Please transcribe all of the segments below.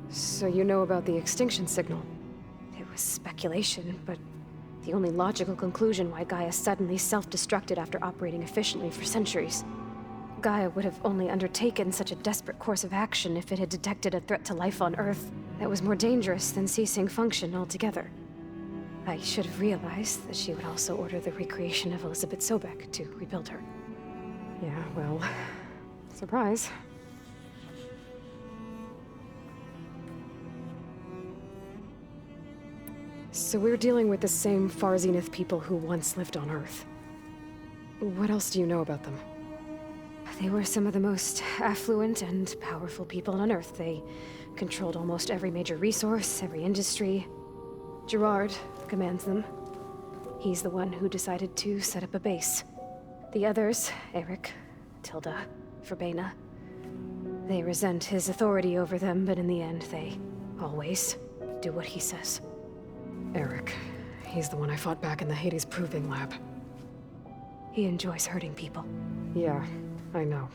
So you know about the extinction signal? It was speculation, but the only logical conclusion why Gaia suddenly self-destructed after operating efficiently for centuries. Gaia would have only undertaken such a desperate course of action if it had detected a threat to life on Earth that was more dangerous than ceasing function altogether. I should have realized that she would also order the recreation of Elizabeth Sobek to rebuild her. Yeah, well, surprise. So we're dealing with the same Far Zenith people who once lived on Earth. What else do you know about them? They were some of the most affluent and powerful people on Earth. They controlled almost every major resource, every industry. Gerard commands them. He's the one who decided to set up a base. The others, Eric, Tilda, Verbena, they resent his authority over them, but in the end, they always do what he says. Eric. He's the one I fought back in the Hades Proving Lab. He enjoys hurting people. Yeah, I know.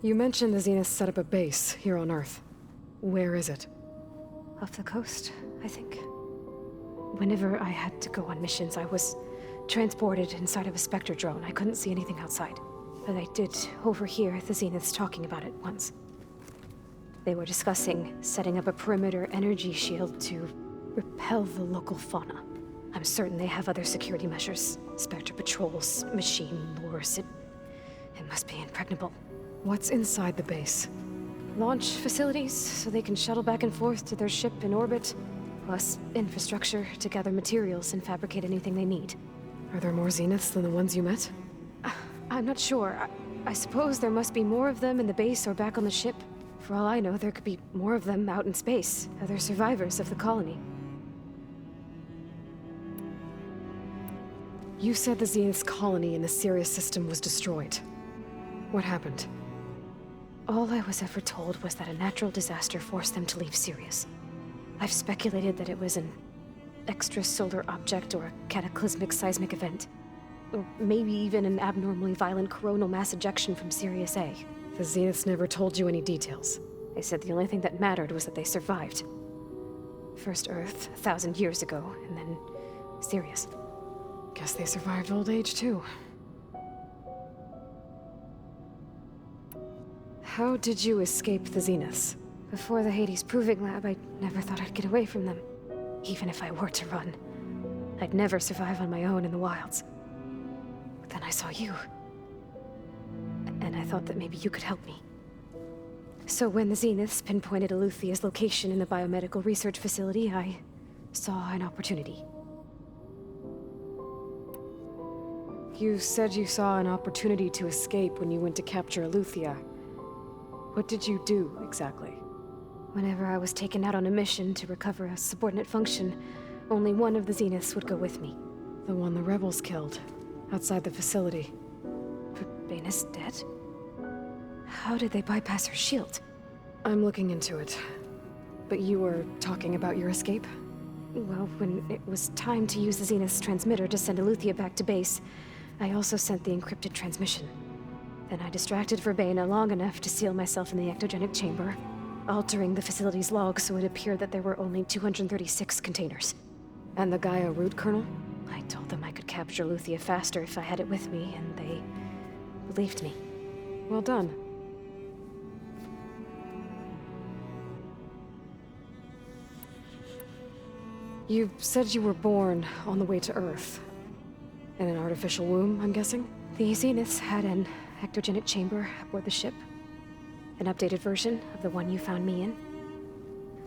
You mentioned the Zenith set up a base here on Earth. Where is it? Off the coast, I think. Whenever I had to go on missions, I was transported inside of a Spectre drone. I couldn't see anything outside. But I did overhear the Zeniths talking about it once. They were discussing setting up a perimeter energy shield to repel the local fauna. I'm certain they have other security measures. Spectre patrols, machine lures. It must be impregnable. What's inside the base? Launch facilities, so they can shuttle back and forth to their ship in orbit. Plus infrastructure to gather materials and fabricate anything they need. Are there more Zeniths than the ones you met? I'm not sure. I suppose there must be more of them in the base or back on the ship. For all I know, there could be more of them out in space, other survivors of the colony. You said the Zenith's colony in the Sirius system was destroyed. What happened? All I was ever told was that a natural disaster forced them to leave Sirius. I've speculated that it was an extrasolar object or a cataclysmic seismic event. Or maybe even an abnormally violent coronal mass ejection from Sirius A. The Zeniths never told you any details. They said the only thing that mattered was that they survived. First Earth, 1,000 years ago, and then Sirius. Guess they survived old age, too. How did you escape the Zeniths? Before the Hades Proving Lab, I never thought I'd get away from them. Even if I were to run. I'd never survive on my own in the wilds. But then I saw you. And I thought that maybe you could help me. So when the Zeniths pinpointed Eluthia's location in the biomedical research facility, I saw an opportunity. You said you saw an opportunity to escape when you went to capture Eluthia. What did you do, exactly? Whenever I was taken out on a mission to recover a subordinate function, only one of the Zeniths would go with me. The one the rebels killed, outside the facility. Verbena's dead? How did they bypass her shield? I'm looking into it. But you were talking about your escape? Well, when it was time to use the Zenith's transmitter to send Eluthia back to base, I also sent the encrypted transmission. Then I distracted Verbena long enough to seal myself in the ectogenic chamber, altering the facility's log so it appeared that there were only 236 containers. And the Gaia root kernel? I told them I could capture Eluthia faster if I had it with me, and they believed me. Well done. You said you were born on the way to Earth. In an artificial womb, I'm guessing? The Zeniths had an ectogenic chamber aboard the ship. An updated version of the one you found me in.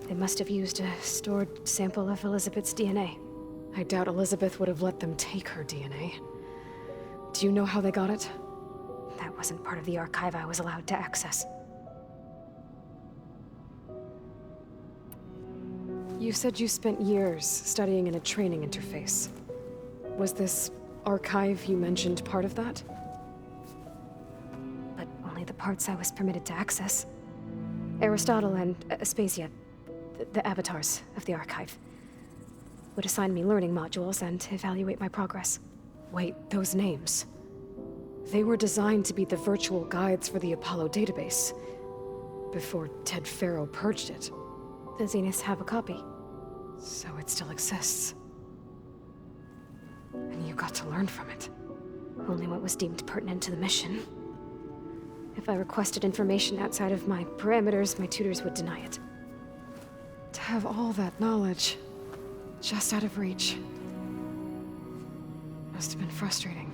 They must have used a stored sample of Elizabeth's DNA. I doubt Elizabeth would have let them take her DNA. Do you know how they got it? That wasn't part of the archive I was allowed to access. You said you spent years studying in a training interface. Was this archive you mentioned part of that? But only the parts I was permitted to access. Aristotle and Aspasia, the avatars of the archive, would assign me learning modules and evaluate my progress. Wait, those names. They were designed to be the virtual guides for the Apollo database. before Ted Faro purged it. The Zeniths have a copy, so it still exists. And you got to learn from it. Only what was deemed pertinent to the mission. If I requested information outside of my parameters, my tutors would deny it. To have all that knowledge, just out of reach, must have been frustrating.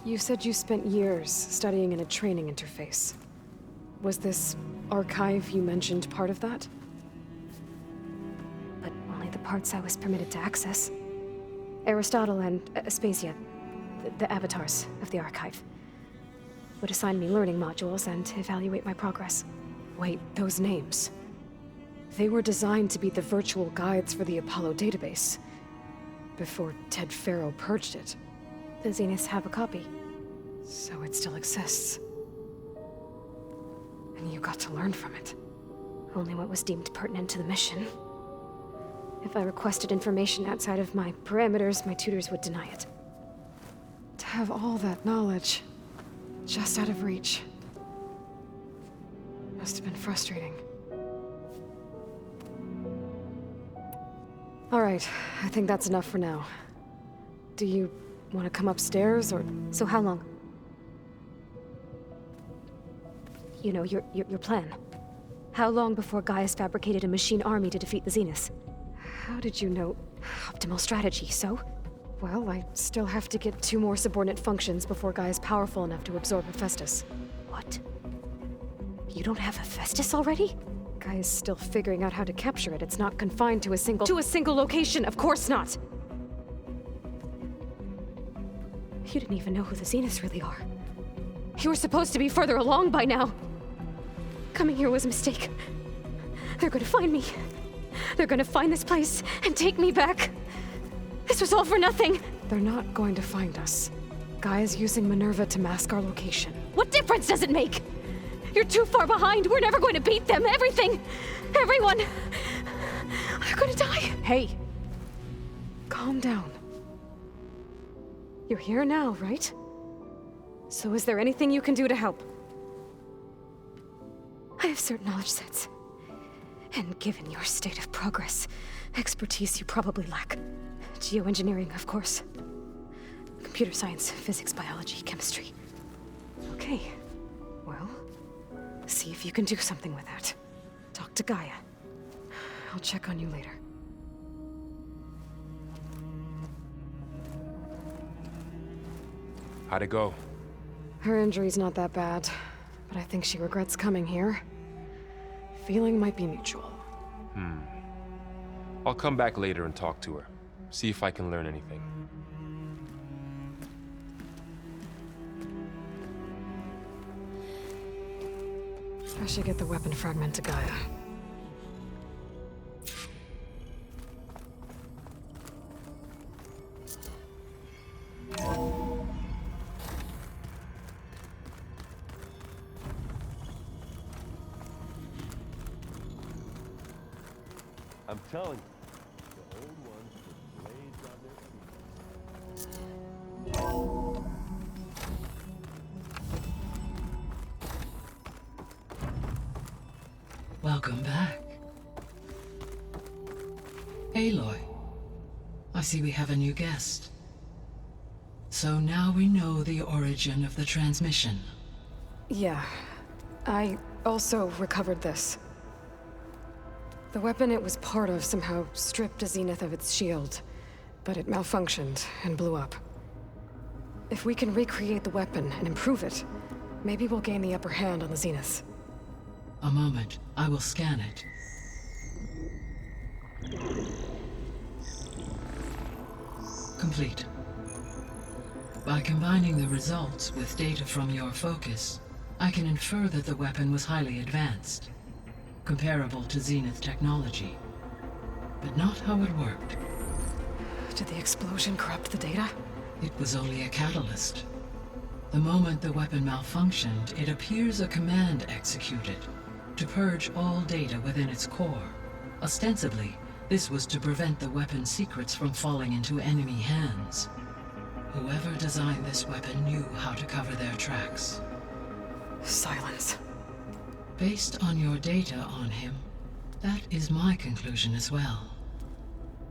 You said you spent years studying in a training interface. Was this archive you mentioned part of that? But only the parts I was permitted to access. Aristotle and Aspasia, the avatars of the archive, would assign me learning modules and evaluate my progress. Wait, those names. They were designed to be the virtual guides for the Apollo database, before Ted Faro purged it. The Zeniths have a copy. So it still exists. And you got to learn from it. Only what was deemed pertinent to the mission. If I requested information outside of my parameters, my tutors would deny it. To have all that knowledge, just out of reach, must have been frustrating. All right, I think that's enough for now. Do you want to come upstairs, or...? So how long? You know, your plan. How long before Gaius fabricated a machine army to defeat the Zeniths? How did you know? Optimal strategy, so? Well, I still have to get 2 more subordinate functions before Guy is powerful enough to absorb Hephaestus. What? You don't have Hephaestus already? Guy is still figuring out how to capture it. It's not confined to a single... To a single location! Of course not! You didn't even know who the Zeniths really are. You were supposed to be further along by now! Coming here was a mistake. They're gonna find me. They're gonna find this place and take me back. This was all for nothing! They're not going to find us. Guy is using Minerva to mask our location. What difference does it make? You're too far behind. We're never going to beat them. Everything, everyone, are gonna die. Hey, calm down. You're here now, right? So is there anything you can do to help? I have certain knowledge sets. And given your state of progress, expertise you probably lack. Geoengineering, of course. Computer science, physics, biology, chemistry. Okay. Well, see if you can do something with that. Talk to Gaia. I'll check on you later. How'd it go? Her injury's not that bad, but I think she regrets coming here. Feeling might be mutual. I'll come back later and talk to her. See if I can learn anything. I should get the weapon fragment to Gaia. I'm telling you, the old ones put blades on their feet. Welcome back. Aloy, I see we have a new guest. So now we know the origin of the transmission. Yeah. I also recovered this. The weapon it was part of somehow stripped a Zenith of its shield, but it malfunctioned and blew up. If we can recreate the weapon and improve it, maybe we'll gain the upper hand on the Zeniths. A moment, I will scan it. Complete. By combining the results with data from your focus, I can infer that the weapon was highly advanced, comparable to Zenith technology, but not how it worked. Did the explosion corrupt the data? It was only a catalyst. The moment the weapon malfunctioned, it appears a command executed to purge all data within its core. Ostensibly, This was to prevent the weapon's secrets from falling into enemy hands. Whoever designed this weapon knew how to cover their tracks. Silence. Based on your data on him, that is my conclusion as well.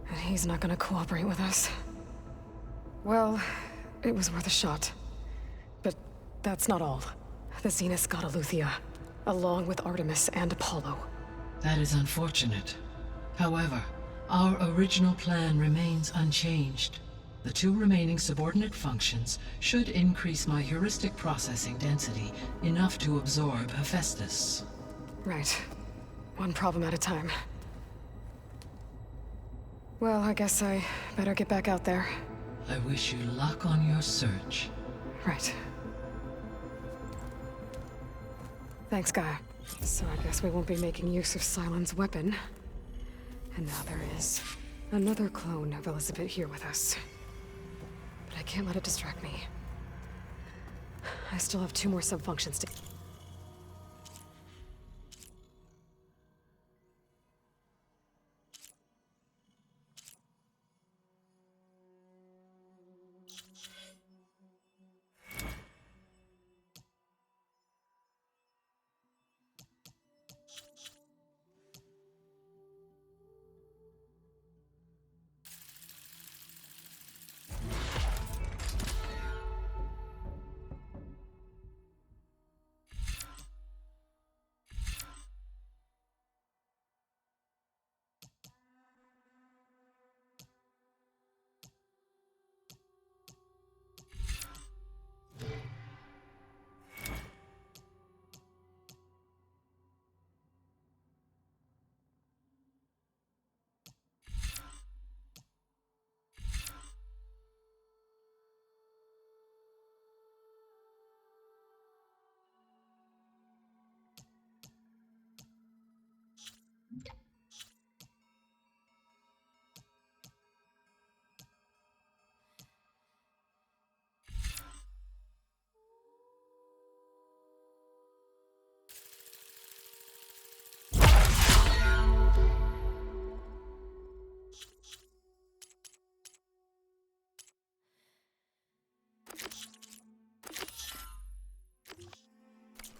And he's not gonna cooperate with us. Well, it was worth a shot. But that's not all. The Zeniths got Aletheia, along with Artemis and Apollo. That is unfortunate. However, our original plan remains unchanged. The two remaining subordinate functions should increase my heuristic processing density enough to absorb Hephaestus. Right. One problem at a time. Well, I guess I better get back out there. I wish you luck on your search. Right. Thanks, Gaia. So I guess we won't be making use of Cylon's weapon. And now there is another clone of Elizabeth here with us. But I can't let it distract me. I still have 2 more subfunctions to...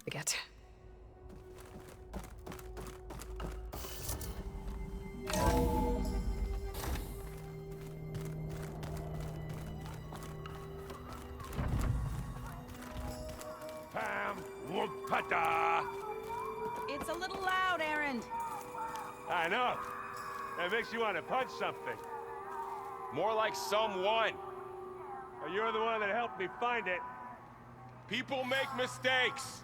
Forget. Pam Wumpada! It's a little loud, Erend. I know. That makes you want to punch something. More like someone. Well, you're the one that helped me find it. People make mistakes.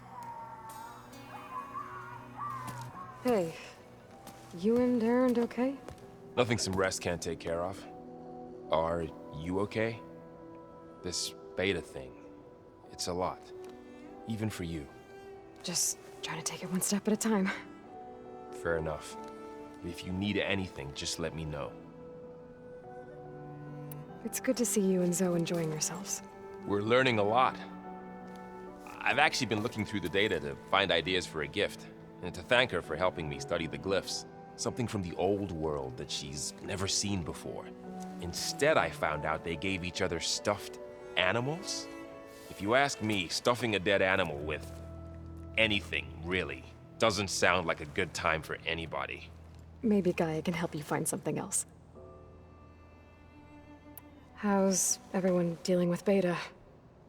Hey, you and Erend okay? Nothing some rest can't take care of. Are you okay? This beta thing, it's a lot. Even for you. Just trying to take it one step at a time. Fair enough. If you need anything, just let me know. It's good to see you and Zoe enjoying yourselves. We're learning a lot. I've actually been looking through the data to find ideas for a gift, and to thank her for helping me study the glyphs. Something from the old world that she's never seen before. Instead, I found out they gave each other stuffed animals. If you ask me, stuffing a dead animal with anything, really, doesn't sound like a good time for anybody. Maybe Gaia can help you find something else. How's everyone dealing with Beta?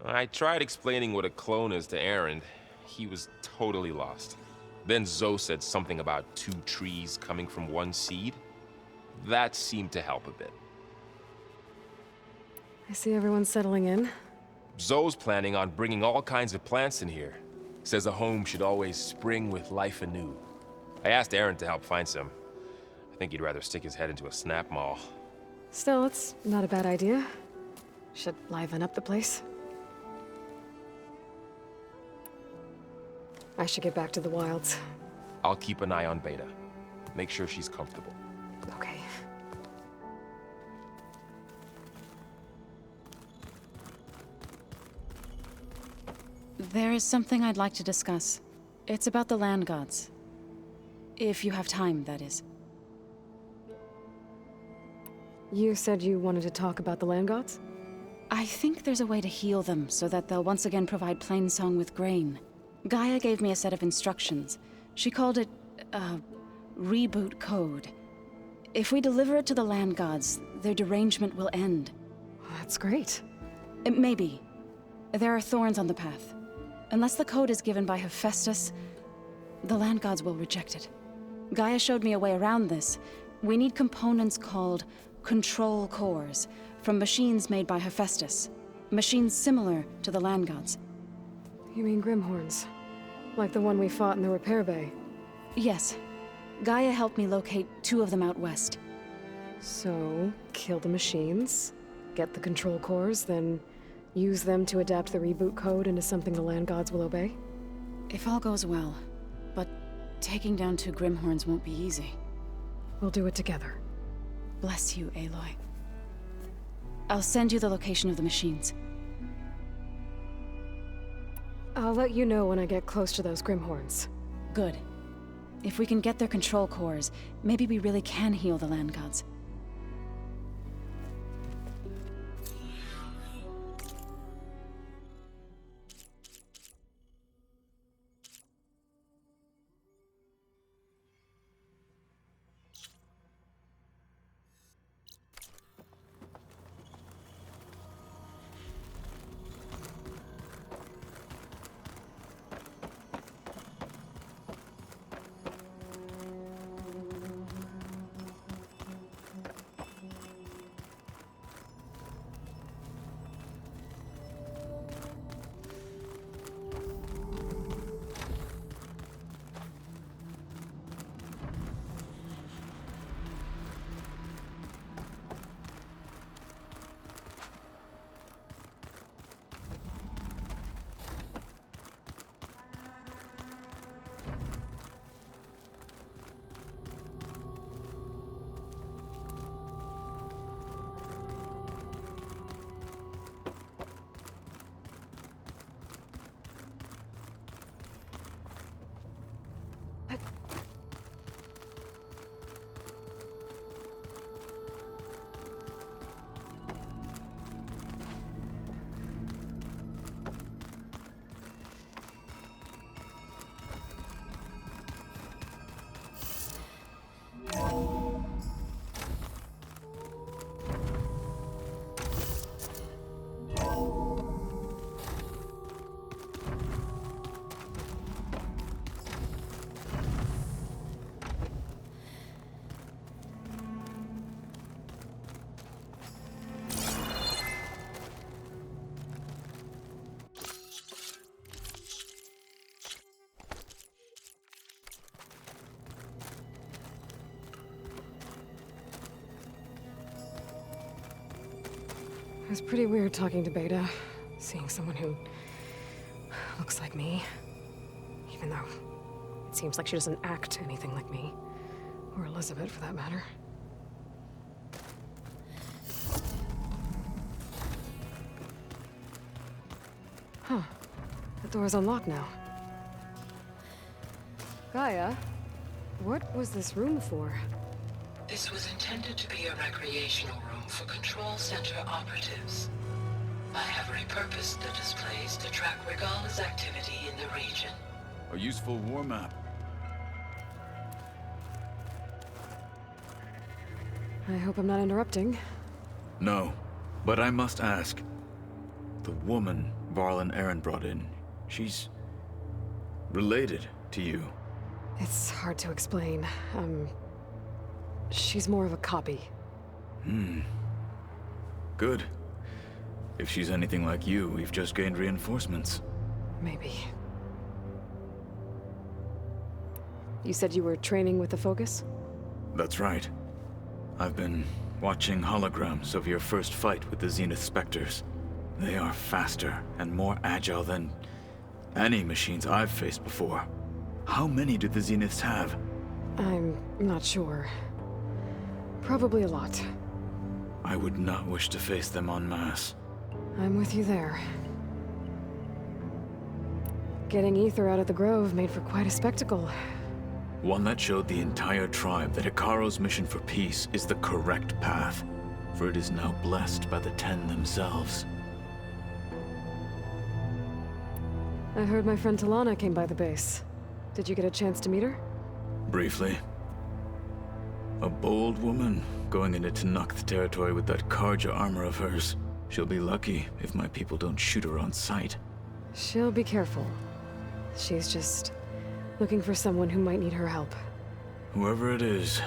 I tried explaining what a clone is to Erend. He was totally lost. Then Zoe said something about 2 trees coming from 1 seed. That seemed to help a bit. I see everyone settling in. Zoe's planning on bringing all kinds of plants in here. Says a home should always spring with life anew. I asked Erend to help find some. I think he'd rather stick his head into a snap mall. Still, it's not a bad idea. Should liven up the place. I should get back to the wilds. I'll keep an eye on Beta. Make sure she's comfortable. Okay. There is something I'd like to discuss. It's about the land gods. If you have time, that is. You said you wanted to talk about the land gods? I think there's a way to heal them so that they'll once again provide Plainsong with grain. Gaia gave me a set of instructions. She called it, reboot code. If we deliver it to the land gods, their derangement will end. That's great. Maybe. There are thorns on the path. Unless the code is given by Hephaestus, the land gods will reject it. Gaia showed me a way around this. We need components called control cores, from machines made by Hephaestus. Machines similar to the land gods. You mean Grimhorns? Like the one we fought in the repair bay? Yes. Gaia helped me locate 2 of them out west. So, kill the machines, get the control cores, then use them to adapt the reboot code into something the land gods will obey? If all goes well. But taking down 2 Grimhorns won't be easy. We'll do it together. Bless you, Aloy. I'll send you the location of the machines. I'll let you know when I get close to those Grimhorns. Good. If we can get their control cores, maybe we really can heal the land gods. It was pretty weird talking to Beta, seeing someone who looks like me. Even though it seems like she doesn't act anything like me. Or Elizabeth, for that matter. Huh. The door's unlocked now. Gaia, what was this room for? This was intended to be a recreational room for Control Center operatives. I have repurposed the displays to track Regala's activity in the region. A useful war map. I hope I'm not interrupting. No, but I must ask. The woman Varl and Aaron brought in, she's related to you. It's hard to explain. She's more of a copy. Good. If she's anything like you, we've just gained reinforcements. Maybe. You said you were training with the Focus? That's right. I've been watching holograms of your first fight with the Zenith Spectres. They are faster and more agile than any machines I've faced before. How many do the Zeniths have? I'm not sure. Probably a lot. I would not wish to face them en masse. I'm with you there. Getting Ether out of the Grove made for quite a spectacle. One that showed the entire tribe that Hikaro's mission for peace is the correct path. for it is now blessed by the Ten themselves. I heard my friend Talana came by the base. Did you get a chance to meet her? Briefly. A bold woman going into Tenakth territory with that Karja armor of hers. She'll be lucky if my people don't shoot her on sight. She'll be careful. She's just looking for someone who might need her help. Whoever it is,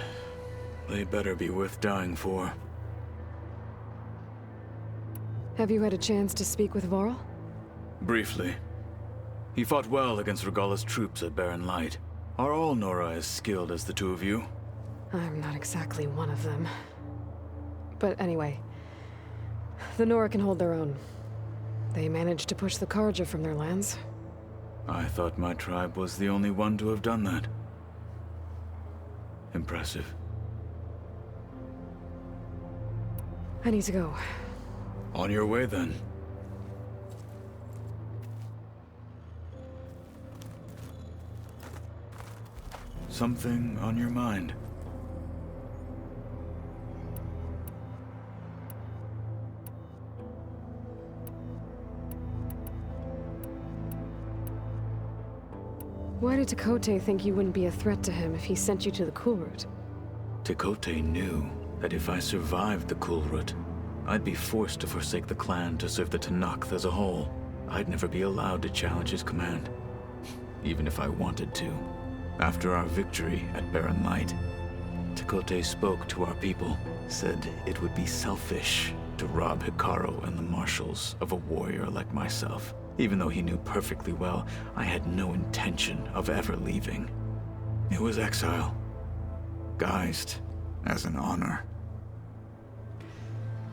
they better be worth dying for. Have you had a chance to speak with Varl? Briefly. He fought well against Regalla's troops at Barren Light. Are all Nora as skilled as the two of you? I'm not exactly one of them. But anyway, the Nora can hold their own. They managed to push the Karja from their lands. I thought my tribe was the only one to have done that. Impressive. I need to go. On your way, then. Something on your mind? Why did Tekote think you wouldn't be a threat to him if he sent you to the Cool Route? Tekote knew that if I survived the Cool Route, I'd be forced to forsake the clan to serve the Tenakth as a whole. I'd never be allowed to challenge his command, even if I wanted to. After our victory at Barren Light, Tekote spoke to our people, said it would be selfish to rob Hikaru and the marshals of a warrior like myself, even though he knew perfectly well I had no intention of ever leaving. It was exile, guised as an honor.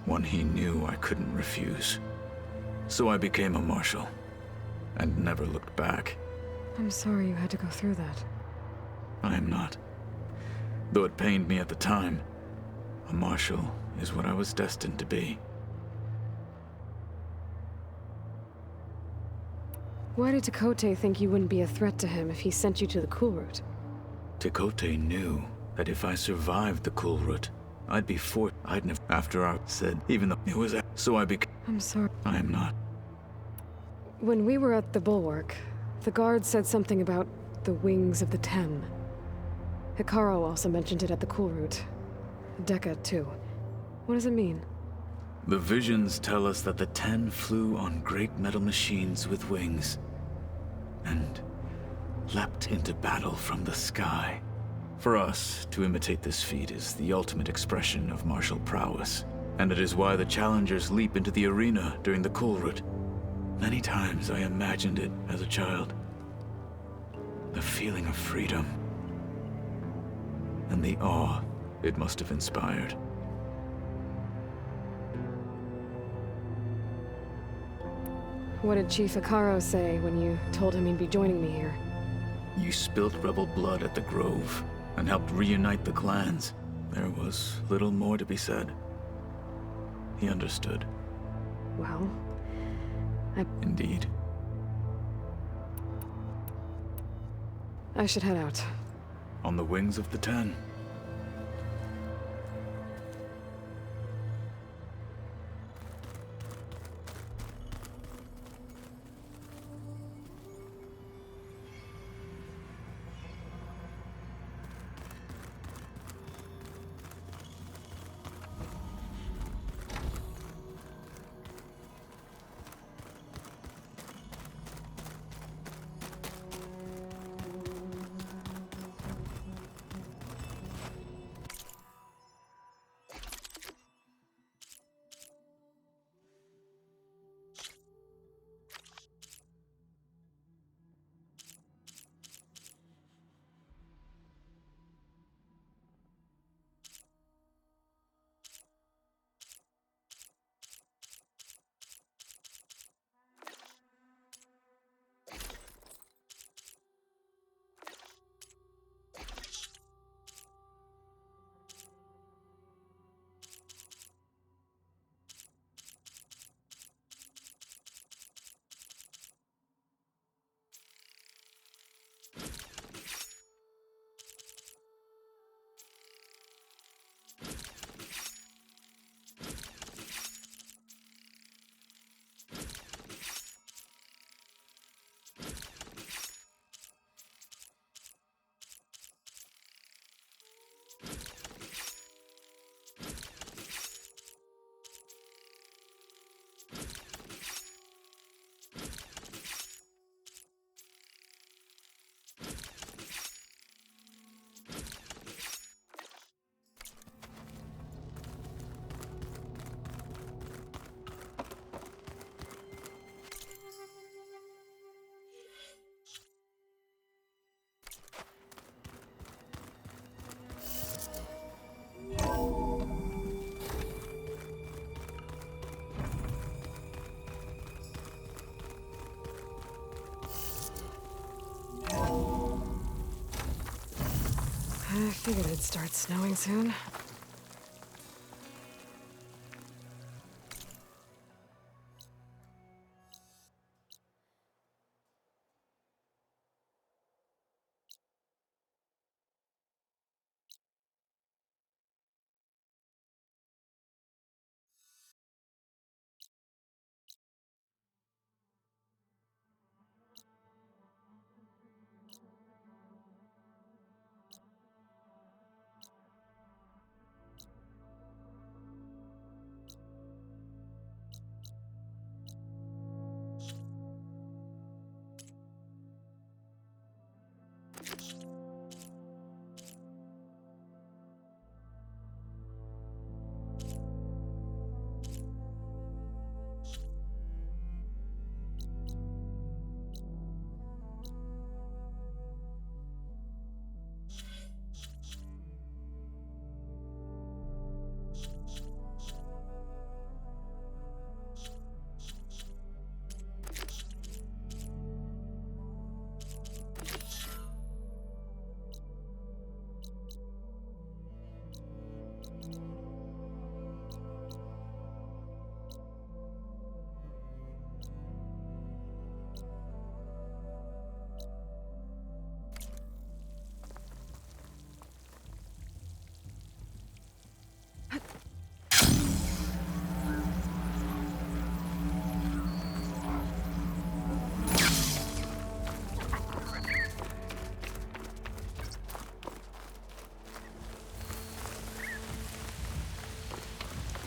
One he knew I couldn't refuse. So I became a marshal, and never looked back. I'm sorry you had to go through that. I am not. Though it pained me at the time, a marshal is what I was destined to be. Why did Tekote think you wouldn't be a threat to him if he sent you to the Cool Route? Tekote knew that if I survived the Cool Route, I'd be forced. I'd never. After I said, even though it was. So I became. I'm sorry. I am not. When we were at the Bulwark, the guard said something about the Wings of the Ten. Hikaru also mentioned it at the Cool Route. Dekka, too. What does it mean? The visions tell us that the Ten flew on great metal machines with wings, and leapt into battle from the sky. For us, to imitate this feat is the ultimate expression of martial prowess, and it is why the challengers leap into the arena during the Cool Route. Many times I imagined it as a child. The feeling of freedom, and the awe it must have inspired. What did Chief Hikaru say when you told him he'd be joining me here? You spilt rebel blood at the Grove, and helped reunite the clans. There was little more to be said. He understood. Well, Indeed. I should head out. On the wings of the Ten. Figured it'd start snowing soon.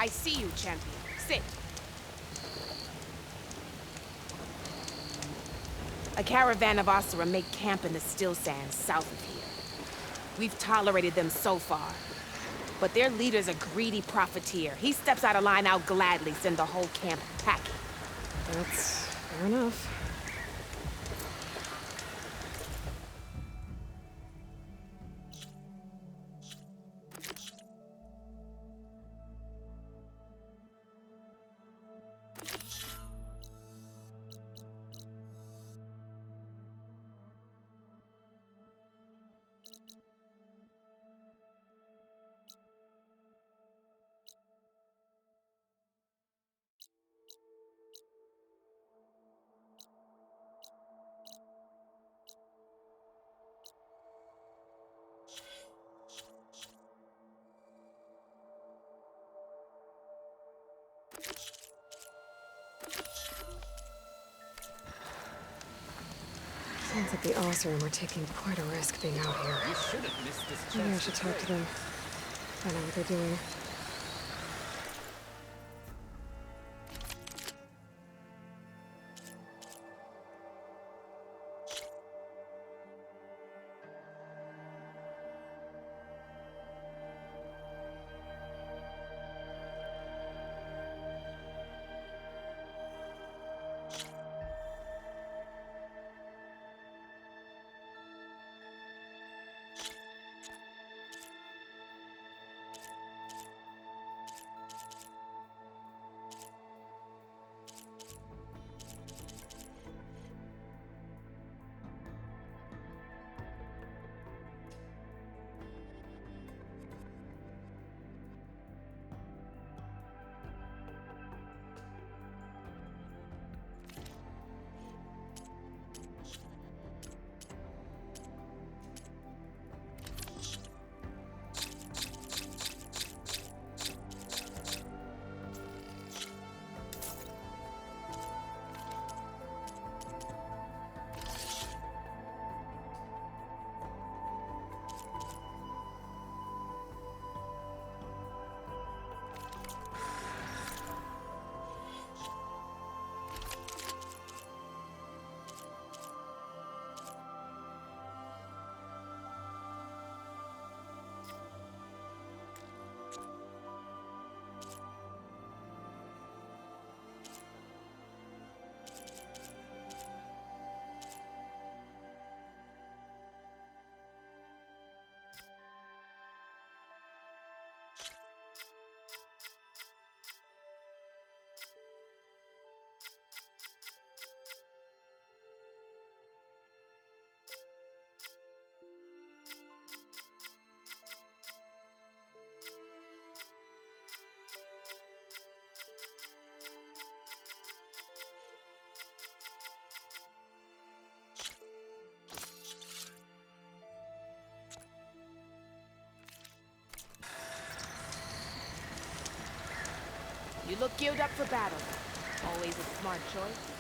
I see you, champion. Sit. A caravan of Asura make camp in the still sands south of here. We've tolerated them so far. But their leader's a greedy profiteer. He steps out of line, I'll gladly send the whole camp packing. That's fair enough. Sounds like the Osram are taking quite a risk being out here. You shouldn't miss this chance. Maybe I should talk to them. Find out what they're doing. You look geared up for battle. Always a smart choice.